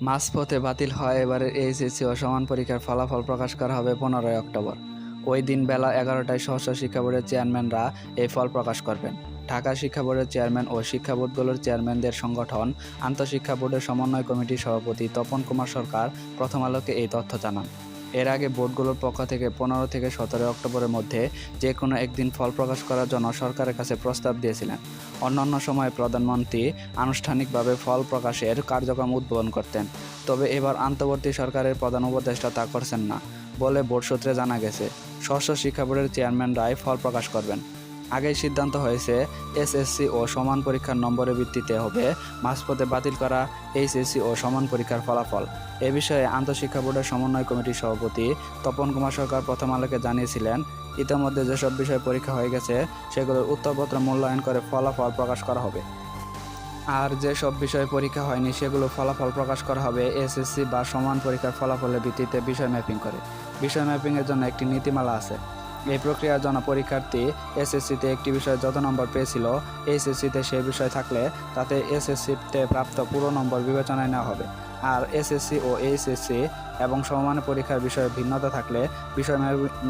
মাঝপথে বাতিল হয় এবারের এইচএসসি ও সমান পরীক্ষার ফলাফল প্রকাশ করা হবে 15ই অক্টোবর। ওই দিন বেলা 11টায় সহস্র শিক্ষা বোর্ডের চেয়ারম্যানরা এই ফল প্রকাশ করবেন। ঢাকা শিক্ষা বোর্ডের চেয়ারম্যান ও শিক্ষা বোর্ডগুলোর চেয়ারম্যানদের সংগঠন আন্তঃশিক্ষা বোর্ডের সমন্বয় কমিটির সভাপতি তপন কুমার সরকার প্রথম আলোকে এই তথ্য জানান। এর আগে বোর্ডগুলোর পক্ষ থেকে 15 থেকে 17 অক্টোবরের মধ্যে যে কোনো একদিন ফল প্রকাশ করার জন্য সরকারের কাছে প্রস্তাব দিয়েছিলেন। অন্যান্য সময়ে প্রধানমন্ত্রী আনুষ্ঠানিকভাবে ফল প্রকাশের কার্যক্রম উদ্বোধন করতেন। তবে এবার অন্তর্বর্তী সরকারের প্রধান উপদেষ্টা তা করছেন না বলে বোর্ড সূত্রে জানা গেছে। ষষ্ঠ শিক্ষা বোর্ডের চেয়ারম্যানরাই ফল প্রকাশ করবেন। আগেই সিদ্ধান্ত হয়েছে এসএসসি ও সমান পরীক্ষার নম্বরের ভিত্তিতে হবে মাঝপথে বাতিল করা এইচএসসি ও সমান পরীক্ষার ফলাফল। এ বিষয়ে আন্তঃশিক্ষা বোর্ডের সমন্বয় কমিটির সভাপতি তপন কুমার সরকার প্রথম আলোকে জানিয়েছিলেন, ইতিমধ্যে যেসব বিষয়ে পরীক্ষা হয়ে গেছে সেগুলোর উত্তরপত্র মূল্যায়ন করে ফলাফল প্রকাশ করা হবে। আর যেসব বিষয়ে পরীক্ষা হয়নি সেগুলো ফলাফল প্রকাশ করা হবে এসএসসি বা সমান পরীক্ষার ফলাফলের ভিত্তিতে বিষয় ম্যাপিং করে। বিষয় ম্যাপিংয়ের জন্য একটি নীতিমালা আছে। এই প্রক্রিয়ার জন্য পরীক্ষার্থী এসএসসিতে একটি বিষয়ে যত নম্বর পেয়েছিল এইচএসসিতে সেই বিষয় থাকলে তাতে এসএসসিতে প্রাপ্ত পুরো নম্বর বিবেচনায় নেওয়া হবে। আর এসএসসি ও এইচএসসি এবং সমমান পরীক্ষার বিষয়ে ভিন্নতা থাকলে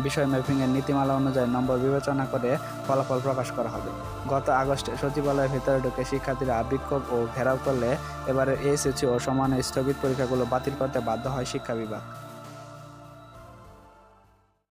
বিষয় ম্যাপিংয়ের নীতিমালা অনুযায়ী নম্বর বিবেচনা করে ফলাফল প্রকাশ করা হবে। গত আগস্টে সচিবালয়ের ভিতরে ঢুকে শিক্ষার্থীরা বিক্ষোভ ও ঘেরাও করলে এবারে এইচএসসি ও সমানের স্থগিত পরীক্ষাগুলো বাতিল করতে বাধ্য হয় শিক্ষা বিভাগ।